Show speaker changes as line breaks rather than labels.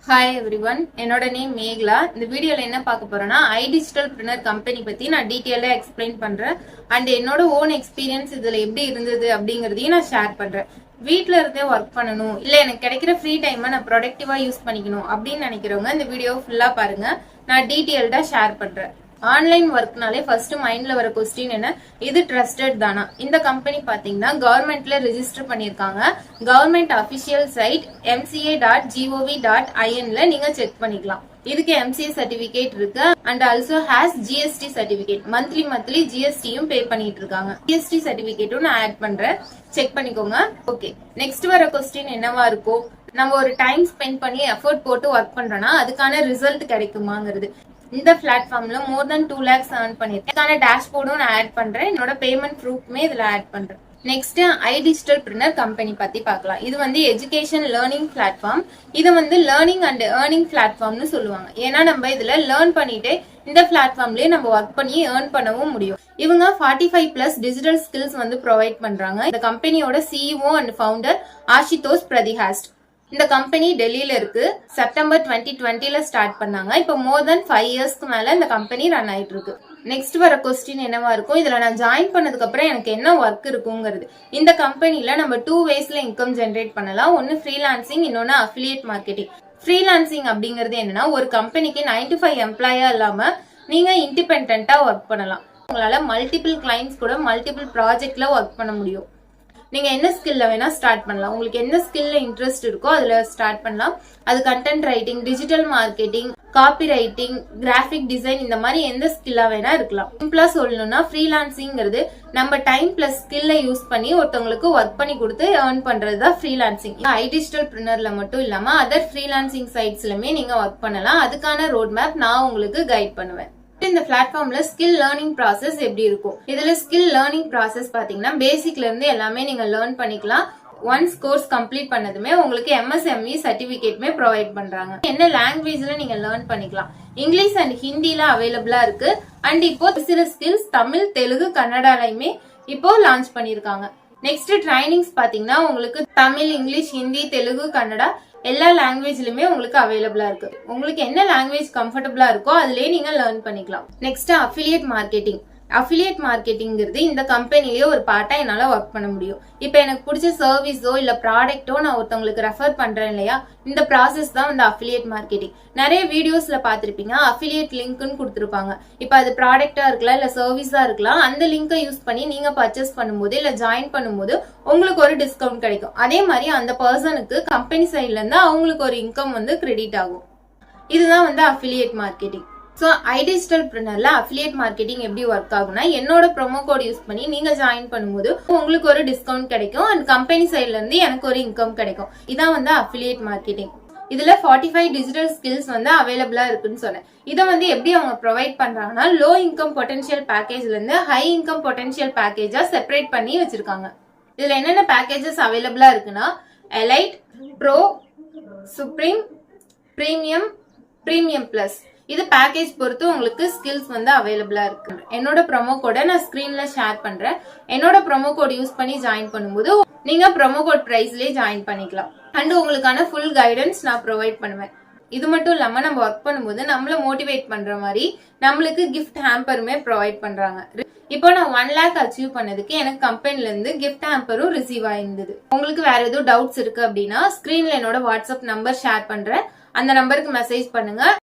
Hi everyone, என்னோட name Megala. இந்த வீடியோல என்ன பார்க்க போறேன்னா iDigitalPreneur கம்பெனி பத்தி நான் டீடைலா எக்ஸ்பிளைன் பண்றேன். அண்ட் என்னோட ஓன் எக்ஸ்பீரியன்ஸ் இதுல எப்படி இருந்தது அப்படிங்கறதையும் நான் ஷேர் பண்றேன். வீட்ல இருந்தே ஒர்க் பண்ணணும் இல்ல எனக்கு கிடைக்கிற ஃப்ரீ டைமை நான் ப்ரொடக்டிவா யூஸ் பண்ணிக்கணும் அப்படின்னு நினைக்கிறவங்க இந்த வீடியோ ஃபுல்லா பாருங்க. நான் டீடைல்டா ஷேர் பண்றேன். ஆன்லைன் ஒர்க்னாலே ஃபர்ஸ்ட் மைண்ட்ல வர கொஸ்டின் என்ன, இது ட்ரஸ்டட் தானா? இந்த கம்பெனி பாத்தீங்கன்னா கவர்மெண்ட்ல ரெஜிஸ்டர் பண்ணிருக்காங்க. கவர்மெண்ட் அபிஷியல் சைட் mca.gov.inல நீங்க செக் பண்ணிக்கலாம். இதுக்கு MCA சர்டிபிகேட் இருக்கு and also has GST certificate. Monthly GSTயும் பே பண்ணிட்டு இருக்காங்க. GST சர்டிபிகேட்டும் நான் ஆட் பண்றேன், செக் பண்ணிக்கோங்க. ஓகே, நெக்ஸ்ட் வர கொஸ்டின் என்னவா இருக்கும், நம்ம ஒரு டைம் ஸ்பெண்ட் பண்ணி எஃபர்ட் போட்டு ஒர்க் பண்றோம்னா அதுக்கான ரிசல்ட் கிடைக்குமாங்கிறது. இந்த பிளாட்ஃபார்ம்ல மோர் தென் 2 lakhs earn பண்ணிருக்கேன். இதுக்கான டேஷ்போர்டும் நான் ஆட் பண்றேன். என்னோட பேமெண்ட் ப்ரூஃப்மே இதுல ஆட் பண்றேன். நெக்ஸ்ட் iDigitalPreneur கம்பெனி பத்தி பார்க்கலாம். இது வந்து எஜுகேஷன் லேர்னிங் பிளாட்ஃபார்ம். இது வந்து லேர்னிங் அண்ட் ஏர்னிங் பிளாட்ஃபார்ம்னு சொல்லுவாங்க. ஏன்னா நம்ம இதுல லேர்ன் பண்ணிட்டு இந்த பிளாட்ஃபார்ம்லயே நம்ம ஒர்க் பண்ணி ஏர்ன் பண்ணவும் முடியும். இவங்க 45+ டிஜிட்டல் ஸ்கில்ஸ் வந்து ப்ரொவைட் பண்றாங்க. இந்த கம்பெனியோட CEO அண்ட் ஃபவுண்டர் ஆஷிதோஷ் பிரதிஹாஸ்ட். இந்த கம்பெனி டெல்லியில இருக்கு. செப்டம்பர் 2020ல ஸ்டார்ட் பண்ணாங்க. இப்போ மோர் தென் 5 இயர்ஸ்க்கு மேல இந்த கம்பெனி ரன் ஆயிட்டு இருக்கு. நெக்ஸ்ட் வர கொஸ்டின் என்னவா இருக்கும், இதுல நான் ஜாயின் பண்ணதுக்கு அப்புறம் எனக்கு என்ன ஒர்க் இருக்குங்கிறது. இந்த கம்பெனில நம்ம 2 waysல இன்கம் ஜென்ரேட் பண்ணலாம். ஒன்னு ஃப்ரீலான்சிங், இன்னொன்னு அஃபிலியேட் மார்க்கெட்டிங். ஃப்ரீலான்சிங் அப்படிங்கிறது என்னன்னா, ஒரு கம்பெனிக்கு 9 to 5 எம்ப்ளாயா இல்லாம நீங்க இண்டிபெண்டா ஒர்க் பண்ணலாம். உங்களால மல்டிபிள் கிளைண்ட்ஸ் கூட மல்டிபிள் ப்ராஜெக்ட்ல ஒர்க் பண்ண முடியும். நீங்க என்ன ஸ்கில்ல வேணா ஸ்டார்ட் பண்ணலாம். உங்களுக்கு என்ன ஸ்கில்ல இன்ட்ரெஸ்ட் இருக்கோ அதுல ஸ்டார்ட் பண்ணலாம். அது content writing, digital marketing, copy writing, graphic design, இந்த மாதிரி எந்த ஸ்கில்லா வேணா இருக்கலாம். சிம்பிளா சொல்லணும்னா ஃப்ரீலான்சிங்கிறது நம்ம டைம் பிளஸ் ஸ்கில்ல யூஸ் பண்ணி ஒருத்தவங்களுக்கு ஒர்க் பண்ணி கொடுத்து ஏர்ன் பண்றதுதான் ஃப்ரீலான்சிங். iDigitalPreneurல மட்டும் இல்லாம அதர் ஃப்ரீலான்சிங் சைட்ஸ்லயுமே நீங்க ஒர்க் பண்ணலாம். அதுக்கான ரோட் மேப் நான் உங்களுக்கு கைட் பண்ணுவேன். இந்த பிளாட்ஃபார்ம்ல ஸ்கில் லேர்னிங் ப்ராசஸ் எப்படி இருக்கும், இதுல ஸ்கில் லேர்னிங் ப்ராசஸ் பாத்தீங்கன்னா பேசிக்ல இருந்து எல்லாமே நீங்க லேர்ன் பண்ணிக்கலாம். ஒன்ஸ் கோர்ஸ் கம்ப்ளீட் பண்ணதுமே உங்களுக்கு MSME சர்டிபிகேட்மே ப்ரொவைட் பண்றாங்க. என்ன லாங்குவேஜ்ல நீங்க லேர்ன் பண்ணிக்கலாம். இங்கிலீஷ் அண்ட் ஹிந்தில அவைலபிளா இருக்கு. அண்ட் இப்போ சில ஸ்கில்ஸ் தமிழ், தெலுங்கு, கன்னடாலையுமே இப்போ லான்ச் பண்ணிருக்காங்க. நெக்ஸ்ட் ட்ரைனிங்ஸ் பாத்தீங்கன்னா உங்களுக்கு தமிழ், இங்கிலீஷ், ஹிந்தி, தெலுங்கு, கன்னடா எல்லா லாங்குவேஜ்லயுமே உங்களுக்கு அவைலபிளா இருக்கு. உங்களுக்கு என்ன லாங்குவேஜ் கம்ஃபர்டபுளா இருக்கோ அதுலயே நீங்க லேர்ன் பண்ணிக்கலாம். Next affiliate marketing. அஃபிலியேட் மார்க்கெட்டிங்கிறது இந்த கம்பெனிலேயே ஒரு பார்ட்டா என்னால ஒர்க் பண்ண முடியும். இப்ப எனக்கு பிடிச்ச சர்வீஸோ இல்ல ப்ராடக்ட்டோ நான் ஒருத்தவங்களுக்கு ரெஃபர் பண்றேன் இல்லையா, இந்த ப்ராசஸ் தான் வந்து அஃபிலியேட் மார்க்கெட்டிங். நிறைய வீடியோஸ்ல பாத்திருப்பீங்க, அஃபிலியேட் லிங்க்னு கொடுத்திருப்பாங்க. இப்ப அது ப்ராடக்ட்டா இருக்கலாம் இல்ல சர்வீஸா இருக்கலாம். அந்த லிங்கை யூஸ் பண்ணி நீங்க பர்ச்சேஸ் பண்ணும்போது இல்ல ஜாயின் பண்ணும்போது உங்களுக்கு ஒரு டிஸ்கவுண்ட் கிடைக்கும். அதே மாதிரி அந்த பர்சனுக்கு கம்பெனி சைட்ல இருந்து அவங்களுக்கு ஒரு இன்கம் வந்து கிரெடிட் ஆகும். இதுதான் வந்து அஃபிலியேட் மார்க்கெட்டிங். சோ iDigitalPreneurல அஃபிலியேட் மார்க்கெட்டிங் எப்படி ஒர்க் ஆகும்னா, என்னோட ப்ரோமோ கோட் யூஸ் பண்ணி நீங்க ஜாயின் பண்ணும்போது உங்களுக்கு ஒரு டிஸ்கவுண்ட் கிடைக்கும் அண்ட் கம்பெனி சைட்ல இருந்து எனக்கு ஒரு இன்கம் கிடைக்கும். இதான் வந்து அஃபிலியேட் மார்க்கெட்டிங். இதுல 45 டிஜிட்டல் ஸ்கில்ஸ் வந்து அவைலபிளா இருக்குன்னு சொன்னேன். இதை வந்து எப்படி அவங்க ப்ரொவைட் பண்றாங்கன்னா, லோ இன்கம் பொட்டன்ஷியல் பேக்கேஜ்ல இருந்து ஹை இன்கம் பொட்டன்ஷியல் பேக்கேஜா செப்பரேட் பண்ணி வச்சிருக்காங்க. இதுல என்னென்ன பேக்கேஜஸ் அவைலபிளா இருக்குன்னா, elite, bro, supreme, premium, premium plus. இது பேக்கேஜ் பொறுத்து உங்களுக்கு ஸ்கில்ஸ் வந்து அவைலபிளா இருக்கு. என்னோட ப்ரோமோ கோட நான் ஸ்கிரீன்ல ஷேர் பண்றேன். என்னோட ப்ரோமோ கோட் யூஸ் பண்ணி ஜாயின் பண்ணும்போது நீங்க ப்ரோமோ கோட் பிரைஸ்லயே ஜாயின் பண்ணிக்கலாம். அண்ட் உங்களுக்கான ஃபுல் கைடன்ஸ் நான் ப்ரொவைட் பண்ணுவேன். இது மட்டும் இல்லாம நம்ம ஒர்க் பண்ணும்போது நம்மள மோட்டிவேட் பண்ற மாதிரி நம்மளுக்கு கிஃப்ட் ஹேம்பருமே ப்ரொவைட் பண்றாங்க. இப்போ நான் 1 lakh அச்சீவ் பண்ணதுக்கு எனக்கு கம்பெனில இருந்து கிஃப்ட் ஹேம்பரும் ரிசீவ் ஆயிருந்தது. உங்களுக்கு வேற எதுவும் டவுட்ஸ் இருக்கு அப்படின்னா ஸ்கிரீன்ல என்னோட வாட்ஸ்அப் நம்பர் ஷேர் பண்றேன். அந்த நம்பருக்கு மெசேஜ் பண்ணுங்க.